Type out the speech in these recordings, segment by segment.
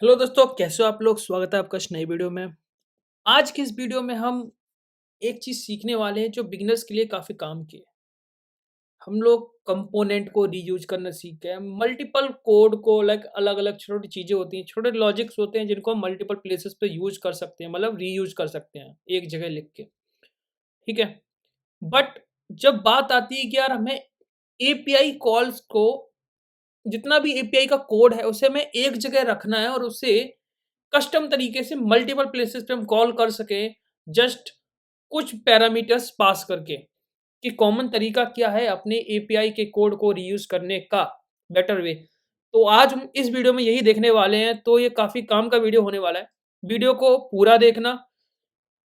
Hello दोस्तों, कैसे हो आप लोग? स्वागत है आपका इस नई वीडियो में। आज की इस वीडियो में हम एक चीज़ सीखने वाले हैं जो बिगिनर्स के लिए काफ़ी काम की है। हम लोग कंपोनेंट को रीयूज़ करना सीख गए हैं। मल्टीपल कोड को लाइक अलग-अलग छोटी चीज़ें होती हैं, छोटे लॉजिक्स होते हैं जिनको हम मल्टीपल प्लेसेस पे यूज़ कर सकते हैं, मतलब रीयूज़ कर सकते हैं एक जगह लिख के, ठीक है? बट जब बात आती है कि यार हमें एपीआई कॉल्स को जितना भी एपीआई का कोड है उसे हमें एक जगह रखना है और उसे कस्टम तरीके से मल्टीपल प्लेसेस पे हम कॉल कर सकें, जस्ट कुछ पैरामीटर्स पास करके, कि कॉमन तरीका क्या है अपने एपीआई के कोड को रीयूज़ करने का बेटर वे। तो आज हम इस वीडियो में यही देखने वाले हैं, तो ये काफ़ी काम का वीडियो होने वाला है। वीडियो को पूरा देखना,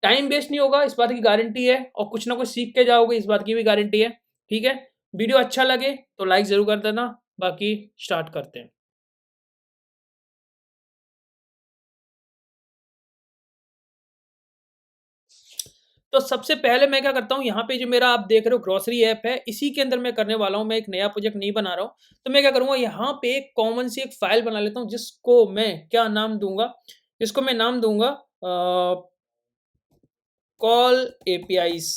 टाइम वेस्ट नहीं होगा इस बात की गारंटी है और कुछ ना कुछ सीख के जाओगे इस बात की भी गारंटी है, ठीक है? वीडियो अच्छा लगे तो लाइक ज़रूर कर देना, बाकी स्टार्ट करते हैं। तो सबसे पहले मैं क्या करता हूँ, यहाँ पे जो मेरा आप देख रहे हो ग्रोसरी ऐप है, इसी के अंदर मैं करने वाला हूँ, मैं एक नया प्रोजेक्ट नहीं बना रहा हूँ। तो मैं क्या करूँगा, यहाँ पे एक कॉमन सी एक फ़ाइल बना लेता हूँ, जिसको मैं क्या नाम दूँगा, जिसको मैं नाम दूँगा कॉल एपीआईज़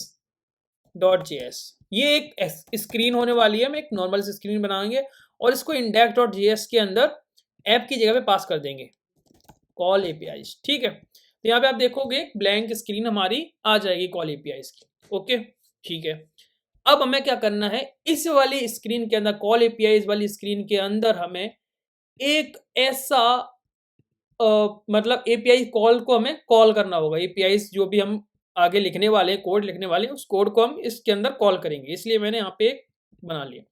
डॉट जेएस। ये एक स्क्रीन होने वाली है, हम एक नॉर्मल सी स्क्रीन बनाएँगे और इसको इंडेक्स डॉट जेएस के अंदर ऐप की जगह पे पास कर देंगे। कॉल एपीआईज़, ठीक है? तो यहाँ पे आप देखोगे ब्लैंक स्क्रीन हमारी आ जाएगी कॉल एपीआईज़ की, ओके, ठीक है। अब हमें क्या करना है, इस वाली स्क्रीन के अंदर कॉल एपीआईज़ वाली स्क्रीन के अंदर हमें एक ऐसा मतलब एपीआई कॉल को हमें कॉल करना होगा। एपीआईज़ जो भी हम आगे लिखने वाले हैं, कोड लिखने वाले हैं, उस कोड को हम इसके अंदर कॉल करेंगे। इसलिए मैंने यहाँ पे एक बना लिया।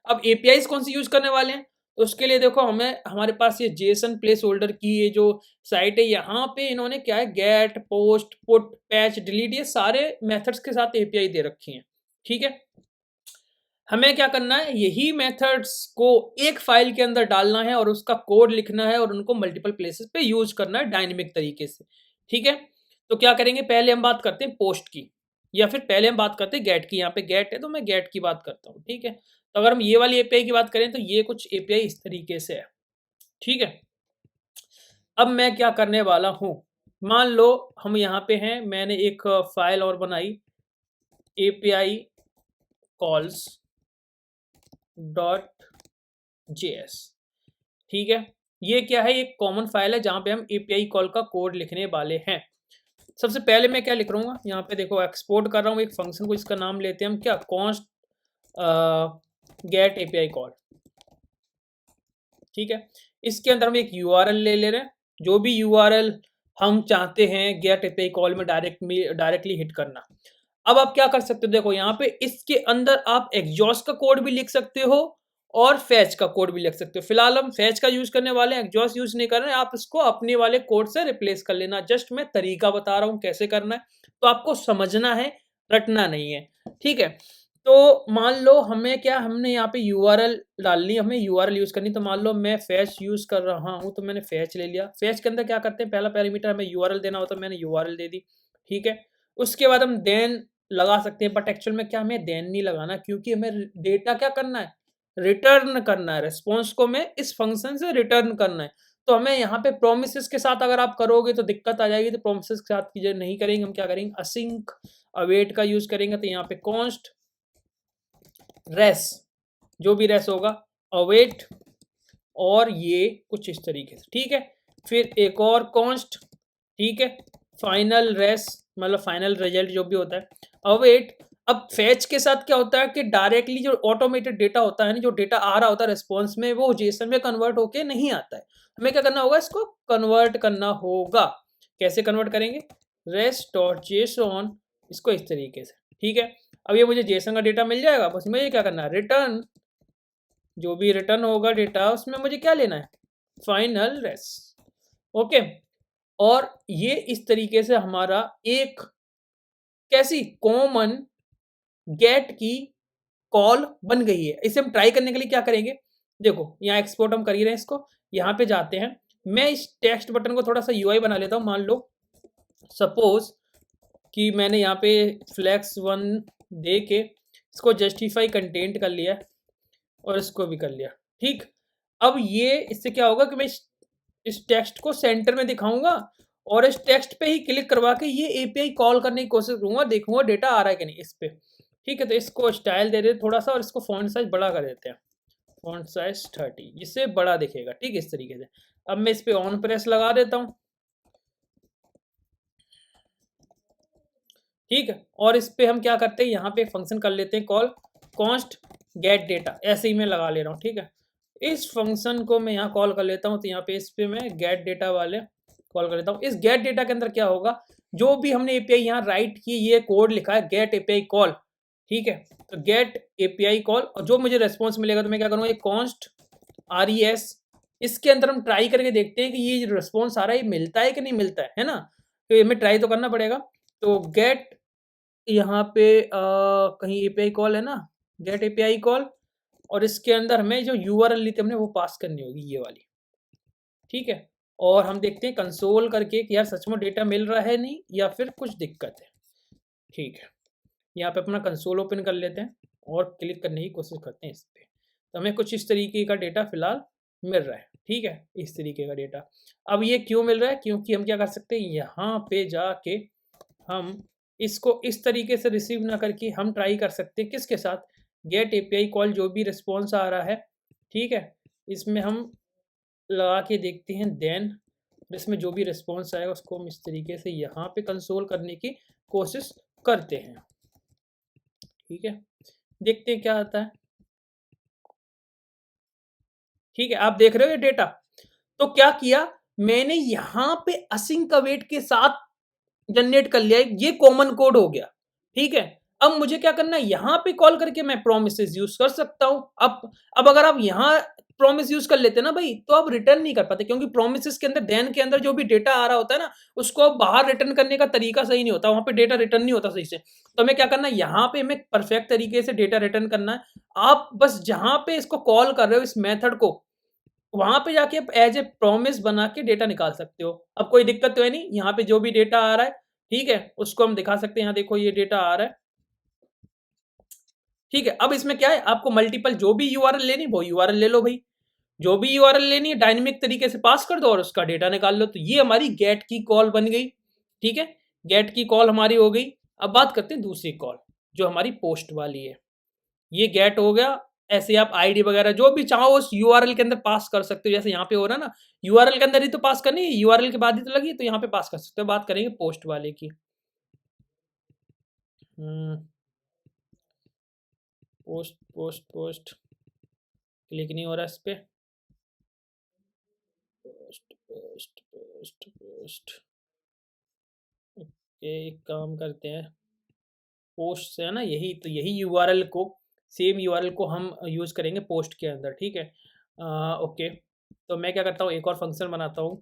अब एपीआईज़ कौन सी यूज़ करने वाले हैं? तो उसके लिए देखो हमें हमारे पास ये जेसन प्लेस होल्डर की ये जो साइट है, यहाँ पे इन्होंने क्या है get, post, put, patch, delete ये सारे मेथड्स के साथ एपीआई दे रखी हैं, ठीक है? हमें क्या करना है, यही मेथड्स को एक फाइल के अंदर डालना है और उसका कोड लिखना है और उनको मल्टीपल प्लेसेस पे यूज़ करना है डायनामिक तरीके से, ठीक है? तो क्या करेंगे, पहले हम बात करते हैं पोस्ट की या फिर पहले हम बात करते हैं गेट की। यहाँ पे गेट है तो मैं गेट की बात करता हूँ, ठीक है? तो अगर हम ये वाली एपीआई की बात करें तो ये कुछ एपीआई इस तरीके से है, ठीक है? अब मैं क्या करने वाला हूँ, मान लो हम यहाँ पे हैं, मैंने एक फाइल और बनाई एपीआई कॉल्स डॉट जेएस, ठीक है? ये क्या है, एक कॉमन फाइल है जहाँ पे हम एपीआई कॉल का कोड लिखने वाले हैं। सबसे पहले मैं क्या लिख रहूँगा, यहाँ पे देखो एक्सपोर्ट कर रहा हूँ एक फंक्शन को, इसका नाम लेते हैं हम क्या, कॉन्स्ट गेट एपीआई कॉल, ठीक है? इसके अंदर हम एक यूआरएल ले रहे हैं, जो भी यूआरएल हम चाहते हैं गेट एपीआई कॉल में डायरेक्टली हिट करना। अब आप क्या कर सकते हो, देखो यहाँ पे इसके अंदर आप एग्जॉस्ट का कोड भी लिख सकते हो और फैच का कोड भी लिख सकते हो। फिलहाल हम फैच का यूज़ करने वाले हैं, एग्जॉस्ट यूज़ नहीं कर रहे हैं, आप इसको अपने वाले कोड से रिप्लेस कर लेना। जस्ट मैं तरीका बता रहा हूँ कैसे करना है, तो आपको समझना है, रटना नहीं है, ठीक है? तो मान लो हमें क्या, हमने यहाँ पे यूआरएल डालनी है, हमें यूआरएल यूज़ करनी है, तो मान लो मैं फैच यूज़ कर रहा हूँ, तो मैंने फैच ले लिया। फैच के अंदर क्या करते हैं, पहला पैरामीटर हमें यूआरएल देना होता है, मैंने यूआरएल दे दी, ठीक है? उसके बाद हम देन लगा सकते हैं, बट एक्चुअल में क्या हमें देन नहीं लगाना, क्योंकि हमें डेटा क्या करना है, रिटर्न करना है। रिस्पॉन्स को हमें इस फंक्शन से रिटर्न करना है। तो हमें यहाँ पे प्रोमिसेस के साथ अगर आप करोगे तो दिक्कत आ जाएगी, तो प्रोमिसेस के साथ कीजिए, नहीं करेंगे, हम क्या करेंगे, असिंक अवेट का यूज़ करेंगे। तो यहाँ पे कॉन्स्ट रेस, जो भी रेस होगा, अवेट, और ये कुछ इस तरीके से, ठीक है? फिर एक और कॉन्स्ट, ठीक है? फाइनल रेस मतलब फाइनल रिजल्ट जो भी होता है, अवेट। अब फेच के साथ क्या होता है कि डायरेक्टली जो ऑटोमेटेड डेटा होता है ना, जो डेटा आ रहा होता है रिस्पॉन्स में, वो जेसन में कन्वर्ट होके नहीं आता है। हमें क्या करना होगा, इसको कन्वर्ट करना होगा। कैसे कन्वर्ट करेंगे, रेस्ट डॉट जेसन, इसको इस तरीके से, ठीक है? अब ये मुझे जेसन का डेटा मिल जाएगा, बस मुझे क्या करना है, रिटर्न, जो भी रिटर्न होगा डेटा उसमें मुझे क्या लेना है, फाइनल रेस, ओके? और ये इस तरीके से हमारा एक कैसी कॉमन गेट की कॉल बन गई है। इसे हम ट्राई करने के लिए क्या करेंगे, देखो यहाँ एक्सपोर्ट हम कर ही रहे हैं इसको, यहाँ पे जाते हैं, मैं इस टेक्स्ट बटन को थोड़ा सा यूआई बना लेता हूँ। मान लो सपोज कि मैंने यहाँ पे फ्लेक्स वन दे के इसको जस्टिफाई कंटेंट कर लिया और इसको भी कर लिया, ठीक? अब ये इससे क्या होगा कि मैं इस टेक्स्ट को सेंटर में दिखाऊंगा और इस टेक्स्ट पे ही क्लिक करवा के ये एपीआई कॉल करने की कोशिश करूंगा, देखूंगा डेटा आ रहा है कि नहीं इस पे। ठीक है, तो इसको स्टाइल दे देते थोड़ा सा और इसको फॉन्ट साइज बड़ा कर देते हैं, फॉन्ट साइज 30, जिससे बड़ा दिखेगा। ठीक है, इस तरीके से। अब मैं इस पे ऑन प्रेस लगा देता हूँ। ठीक है, और इस पे हम क्या करते हैं, यहाँ पे फंक्शन कर लेते हैं कॉल, कॉन्स्ट गेट डेटा, ऐसे ही मैं लगा ले रहा हूँ। ठीक है, इस फंक्शन को मैं यहाँ कॉल कर लेता हूँ, तो यहाँ पे इस पे मैं गेट डेटा वाले कॉल कर लेता हूँ। इस गेट डेटा के अंदर क्या होगा, जो भी हमने एपीआई यहाँ राइट की, ये कोड लिखा है गेट एपीआई कॉल। ठीक है, तो गेट एपीआई कॉल, और जो मुझे रेस्पॉन्स मिलेगा तो मैं क्या करूँगा, ये कॉन्स्ट RES, इसके अंदर हम ट्राई करके देखते हैं कि ये रेस्पॉन्स आ रहा है, ये मिलता है कि नहीं मिलता है ना। तो ये हमें ट्राई तो करना पड़ेगा। तो गेट यहाँ पे कहीं एपीआई कॉल है ना, गेट एपीआई कॉल, और इसके अंदर हमें जो यूआरएल ली थी हमने वो पास करनी होगी, ये वाली। ठीक है, और हम देखते हैं कंसोल करके कि यार सच में डेटा मिल रहा है नहीं या फिर कुछ दिक्कत है। ठीक है, यहाँ पे अपना कंसोल ओपन कर लेते हैं और क्लिक करने की कोशिश करते हैं इस पे। तो हमें कुछ इस तरीके का डेटा फिलहाल मिल रहा है। ठीक है, इस तरीके का डेटा। अब ये क्यों मिल रहा है, क्योंकि हम क्या कर सकते हैं, यहाँ पे जाके हम इसको इस तरीके से रिसीव ना करके हम ट्राई कर सकते हैं किसके साथ, गेट एपीआई कॉल, जो भी रिस्पॉन्स आ रहा है। ठीक है, इसमें हम लगा के देखते हैं, देन इसमें जो भी रिस्पॉन्स आएगा उसको हम इस तरीके से यहाँ पे कंसोल करने की कोशिश करते हैं। ठीक है, देखते हैं क्या आता है। ठीक है, आप देख रहे हो ये डेटा। तो क्या किया मैंने, यहाँ पे असिंक अवेट के साथ जनरेट कर लिया, ये कॉमन कोड हो गया। ठीक है, अब मुझे क्या करना है, यहाँ पे कॉल करके मैं प्रोमिसेस यूज कर सकता हूँ। अब अगर आप यहाँ प्रॉमिस यूज कर लेते ना भाई, तो आप रिटर्न नहीं कर पाते, क्योंकि प्रोमिसेस के अंदर देन के अंदर जो भी डेटा आ रहा होता है ना, उसको अब बाहर रिटर्न करने का तरीका सही नहीं होता, वहां पे डेटा रिटर्न नहीं होता सही से। तो हमें क्या करना है, यहाँ पे हमें परफेक्ट तरीके से डेटा रिटर्न करना है। आप बस जहां पे इसको कॉल कर रहे हो, इस मेथड को, वहां पे जाके आप एज ए प्रॉमिस बना के डेटा निकाल सकते हो। अब कोई दिक्कत तो है नहीं, यहाँ पे जो भी डेटा आ रहा है, ठीक है, उसको हम दिखा सकते हैं। यहाँ देखो ये डेटा आ रहा है। ठीक है, अब इसमें क्या है, आपको मल्टीपल जो भी यूआरएल लेनी वो यूआरएल ले लो भाई, जो भी यूआरएल लेनी है डायनेमिक तरीके से पास कर दो और उसका डेटा निकाल लो। तो ये हमारी गेट की कॉल बन गई। ठीक है, गेट की कॉल हमारी हो गई। अब बात करते हैं दूसरी कॉल, जो हमारी पोस्ट वाली है। ये गेट हो गया, ऐसे आप आईडी वगैरह जो भी चाहो उस यूआरएल के अंदर पास कर सकते हो, जैसे यहाँ पे हो रहा है ना, यूआरएल के अंदर ही तो पास करनी है, यूआरएल के बाद ही तो लगी, तो यहाँ पे पास कर सकते हो। बात करेंगे पोस्ट वाले की। पोस्ट पोस्ट पोस्ट, क्लिक नहीं हो रहा इस पे। Post post post post, okay, एक काम करते हैं, पोस्ट से है ना, यही तो यही यूआरएल को, सेम यूआरएल को हम यूज़ करेंगे पोस्ट के अंदर। ठीक है, ओके, तो मैं क्या करता हूँ, एक और फंक्शन बनाता हूँ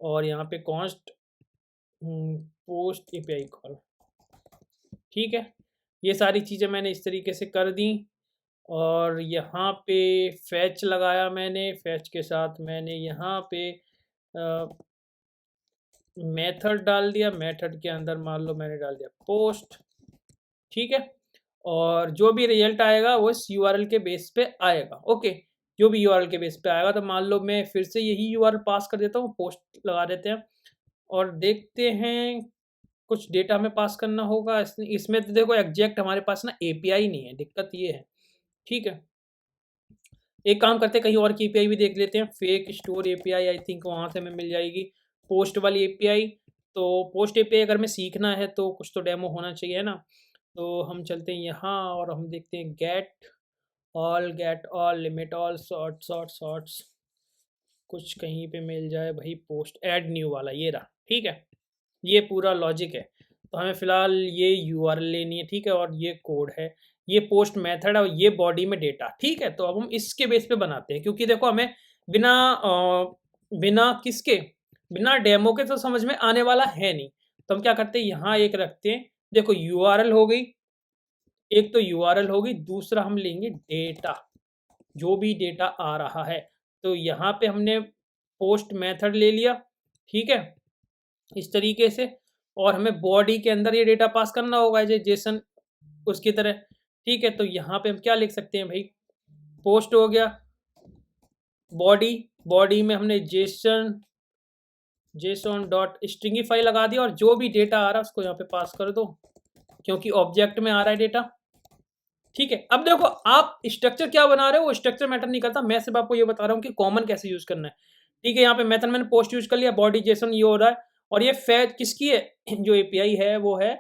और यहाँ पे कॉन्स्ट पोस्ट एपीआई कॉल। ठीक है, ये सारी चीज़ें मैंने इस तरीके से कर दी और यहाँ पे फैच लगाया मैंने, फैच के साथ मैंने यहाँ पे मेथड डाल दिया, मेथड के अंदर मान लो मैंने डाल दिया पोस्ट। ठीक है, और जो भी रिजल्ट आएगा वो इस यूआरएल के बेस पे आएगा। ओके, जो भी यूआरएल के बेस पे आएगा, तो मान लो मैं फिर से यही यूआरएल पास कर देता हूँ, पोस्ट लगा देते हैं और देखते हैं कुछ डेटा हमें पास करना होगा। इसमें तो देखो एग्जैक्ट हमारे पास ना एपीआई नहीं है, दिक्कत ये है। ठीक है, एक काम करते हैं, कहीं और की एपीआई भी देख लेते हैं। Fake store API, I think वहाँ से हमें मिल जाएगी पोस्ट वाली एपीआई। तो पोस्ट एपीआई अगर हमें सीखना है तो कुछ तो डेमो होना चाहिए, है ना। तो हम चलते हैं यहाँ और हम देखते हैं get all limit all shorts, कुछ कहीं पे मिल जाए भाई, पोस्ट ऐड न्यू वाला ये रहा। ठीक है, ये पूरा लॉजिक है। तो हमें फ़िलहाल ये यूआरएल लेनी है। ठीक है, और ये कोड है, ये पोस्ट मेथड है और ये बॉडी में डेटा। ठीक है, तो अब हम इसके बेस पे बनाते हैं, क्योंकि देखो हमें बिना बिना किसके, बिना डेमो के तो समझ में आने वाला है नहीं। तो हम क्या करते हैं, यहाँ एक रखते हैं, देखो यूआरएल हो गई, एक तो यूआरएल हो गई, दूसरा हम लेंगे डेटा, जो भी डेटा आ रहा है। तो यहाँ पे हमने पोस्ट मेथड ले लिया। ठीक है, इस तरीके से, और हमें बॉडी के अंदर ये डेटा पास करना होगा जेसन उसकी तरह। ठीक है, तो यहाँ पे हम क्या लिख सकते हैं भाई, पोस्ट हो गया, बॉडी बॉडी में हमने जेसन डॉट स्ट्रिंगिफाई लगा दिया और जो भी डेटा आ रहा है उसको यहाँ पे पास कर दो, क्योंकि ऑब्जेक्ट में आ रहा है डेटा। ठीक है, अब देखो आप स्ट्रक्चर क्या बना रहे हो वो स्ट्रक्चर मैटर नहीं करता, मैं सिर्फ आपको ये बता रहा हूँ कि कॉमन कैसे यूज करना है। ठीक है, यहाँ पे मेथड मैंने पोस्ट यूज कर लिया, बॉडी जेसन ये हो रहा है और ये फैच किसकी है जो एपीआई है वो है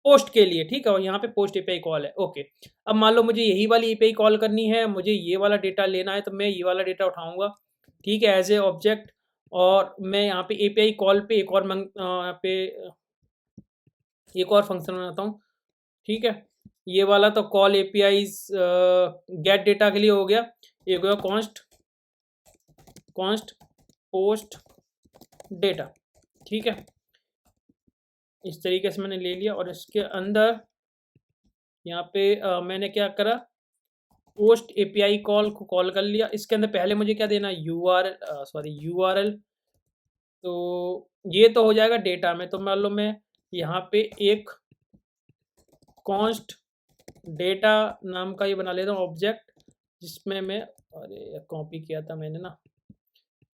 पोस्ट के लिए। ठीक है, और यहाँ पे पोस्ट एपीआई कॉल है। ओके, अब मान लो मुझे यही वाली एपीआई कॉल करनी है, मुझे ये वाला डेटा लेना है, तो मैं ये वाला डेटा उठाऊंगा। ठीक है, एज ए ऑब्जेक्ट, और मैं यहाँ पे एपीआई कॉल पे यहाँ पे एक और फंक्शन बनाता हूँ। ठीक है, ये वाला तो कॉल एपीआईज गेट डेटा के लिए हो गया। एक हो गया कॉन्स्ट पोस्ट डेटा। ठीक है, इस तरीके से मैंने ले लिया और इसके अंदर यहाँ पे मैंने क्या करा, पोस्ट एपीआई कॉल को कॉल कर लिया। इसके अंदर पहले मुझे क्या देना, यूआरएल। तो ये तो हो जाएगा डेटा में, तो मान लो मैं यहाँ पे एक कॉन्स्ट डेटा नाम का ये बना लेता हूँ ऑब्जेक्ट, जिसमें मैं अरे कॉपी किया था मैंने ना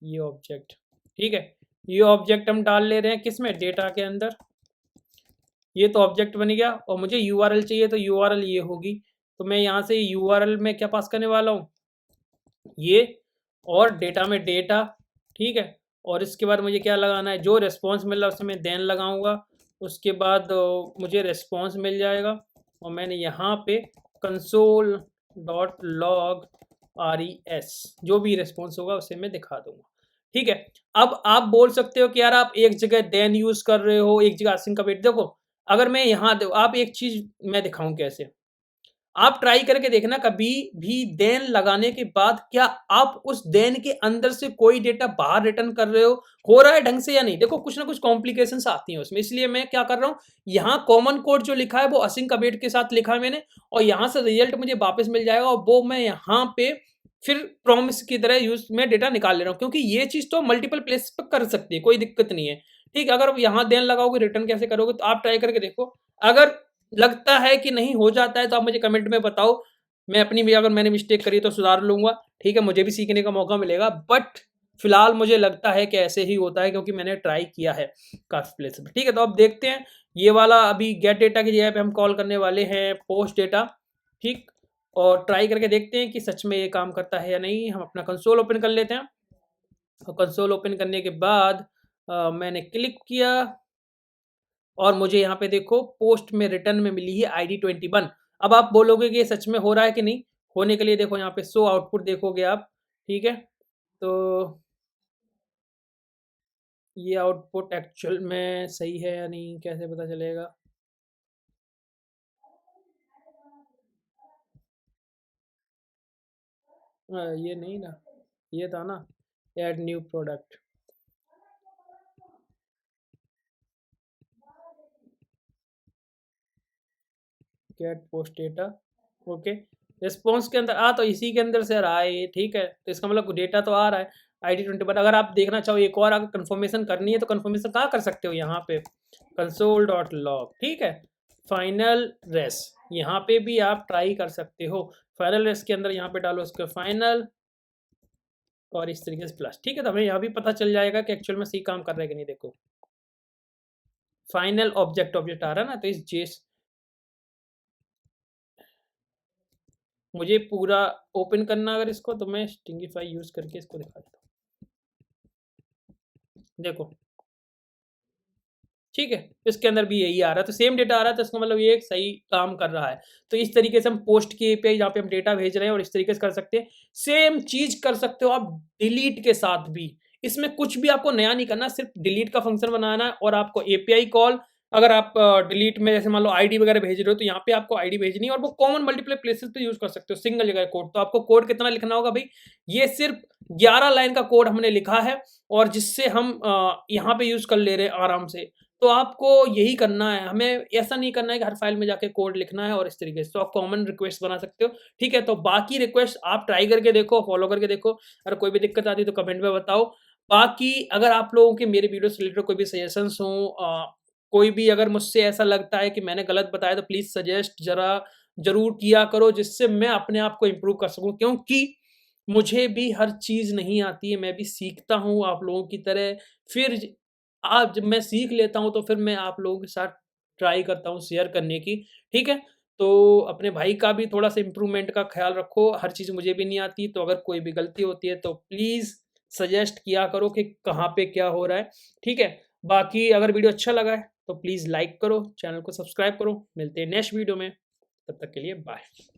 ये ऑब्जेक्ट। ठीक है, ये ऑब्जेक्ट हम डाल ले रहे हैं किस में, डेटा के अंदर। ये तो ऑब्जेक्ट बन गया और मुझे यूआरएल चाहिए, तो यूआरएल ये होगी। तो मैं यहाँ से यूआरएल में क्या पास करने वाला हूँ, ये, और डेटा में डेटा। ठीक है, और इसके बाद मुझे क्या लगाना है, जो रिस्पॉन्स मिल रहा है उसमें देन लगाऊंगा। उसके बाद मुझे रिस्पॉन्स मिल जाएगा और मैंने यहाँ पे कंसोल डॉट लॉग res जो भी रिस्पॉन्स होगा उसे मैं दिखा दूंगा। ठीक है, अब आप बोल सकते हो कि यार आप एक जगह देन यूज कर रहे हो, एक जगह आसिन का वेट। देखो अगर मैं यहाँ आप एक चीज मैं दिखाऊं कैसे, आप ट्राई करके देखना कभी भी देन लगाने के बाद क्या आप उस देन के अंदर से कोई डेटा बाहर रिटर्न कर रहे हो रहा है ढंग से या नहीं। देखो कुछ ना कुछ कॉम्प्लिकेशंस आती हैं उसमें, इसलिए मैं क्या कर रहा हूँ, यहाँ कॉमन कोड जो लिखा है वो असिंक अवेट के साथ लिखा है मैंने, और यहाँ से रिजल्ट मुझे वापस मिल जाएगा और वो मैं यहाँ पे फिर प्रॉमिस की तरह यूज में डेटा निकाल ले रहा हूँ, क्योंकि ये चीज तो मल्टीपल प्लेस पर कर सकती है, कोई दिक्कत नहीं है। ठीक है, अगर आप यहाँ देन लगाओगे रिटर्न कैसे करोगे, तो आप ट्राई करके देखो। अगर लगता है कि नहीं हो जाता है तो आप मुझे कमेंट में बताओ, मैं अपनी भी अगर मैंने मिस्टेक करी तो सुधार लूंगा। ठीक है, मुझे भी सीखने का मौका मिलेगा, बट फिलहाल मुझे लगता है कि ऐसे ही होता है क्योंकि मैंने ट्राई किया है काफी प्लेस में। ठीक है, तो अब देखते हैं ये वाला अभी गेट डेटा की जगह पे हम कॉल करने वाले हैं पोस्ट डेटा। ठीक, और ट्राई करके देखते हैं कि सच में ये काम करता है या नहीं। हम अपना कंसोल ओपन कर लेते हैं और कंसोल ओपन करने के बाद मैंने क्लिक किया और मुझे यहाँ पे देखो पोस्ट में रिटर्न में मिली है आईडी 21। अब आप बोलोगे कि ये सच में हो रहा है कि नहीं, होने के लिए देखो यहाँ पे शो आउटपुट देखोगे आप। ठीक है, तो ये आउटपुट एक्चुअल में सही है या नहीं कैसे पता चलेगा। ये नहीं ना, ये था ना add new product. Get post data. Okay, response के अंदर तो इसी के अंदर से रहा है ये। ठीक है, तो इसका मतलब डेटा तो आ रहा है आईडी 21। अगर आप देखना चाहो एक और अगर कंफर्मेशन करनी है तो कंफर्मेशन कहाँ कर सकते हो, यहाँ पे कंसोल डॉट लॉग। ठीक है, फाइनल रेस यहाँ पे भी आप ट्राई कर सकते हो। फाइनल रेस के अंदर यहाँ पे डालो उसके फाइनल और इस तरीके से प्लस। ठीक है, तो हमें यहाँ भी पता चल जाएगा कि एक्चुअल में सही काम कर रहा है कि नहीं। देखो फाइनल ऑब्जेक्ट ऑब्जेक्ट आ रहा है ना, तो इस जेस मुझे पूरा ओपन करना अगर इसको, तो मैं स्टिंगिफाई यूज करके इसको दिखा देता हूँ। देखो ठीक है, इसके अंदर भी यही आ रहा है, तो सेम डेटा आ रहा है, तो इसका मतलब ये एक सही काम कर रहा है। तो इस तरीके से हम पोस्ट की एपीआई जहाँ पे हम डेटा भेज रहे हैं और इस तरीके से कर सकते हैं। सेम चीज कर सकते हो आप डिलीट के साथ भी। इसमें कुछ भी आपको नया नहीं करना, सिर्फ डिलीट का फंक्शन बनाना है और आपको एपीआई कॉल, अगर आप डिलीट में जैसे मान लो आईडी वगैरह भेज रहे हो तो यहाँ पे आपको आईडी भेजनी है और वो कॉमन मल्टीपल प्लेसेस पे यूज कर सकते हो सिंगल जगह कोड। तो आपको कोड कितना लिखना होगा भाई, ये सिर्फ 11 लाइन का कोड हमने लिखा है और जिससे हम यहाँ पे यूज कर ले रहे हैं आराम से। तो आपको यही करना है, हमें ऐसा नहीं करना है कि हर फाइल में जाके कोड लिखना है और इस तरीके से। तो आप कॉमन रिक्वेस्ट बना सकते हो। ठीक है, तो बाकी रिक्वेस्ट आप ट्राई करके देखो, फॉलो करके देखो। अगर कोई भी दिक्कत आती है तो कमेंट में बताओ। बाकी अगर आप लोगों के मेरे वीडियो से रिलेटेड कोई भी सजेशंस हो, कोई भी अगर मुझसे ऐसा लगता है कि मैंने गलत बताया तो प्लीज़ सजेस्ट ज़रूर किया करो, जिससे मैं अपने आप को इम्प्रूव कर सकूँ। क्योंकि मुझे भी हर चीज़ नहीं आती है, मैं भी सीखता हूँ आप लोगों की तरह। फिर ज आज जब मैं सीख लेता हूँ, तो फिर मैं आप लोगों के साथ ट्राई करता हूँ शेयर करने की, ठीक है? तो अपने भाई का भी थोड़ा-सा इम्प्रूवमेंट का ख़्याल रखो, हर चीज़ मुझे भी नहीं आती, तो अगर कोई भी गलती होती है, तो प्लीज़ सजेस्ट किया करो कि कहाँ पे क्या हो रहा है, ठीक है? बाकी अगर वीडियो अच्छा लगा है, तो प्लीज़ लाइक करो, चैनल को सब्सक्राइब करो। मिलते हैं नेक्स्ट वीडियो में, तब तक के लिए बाय।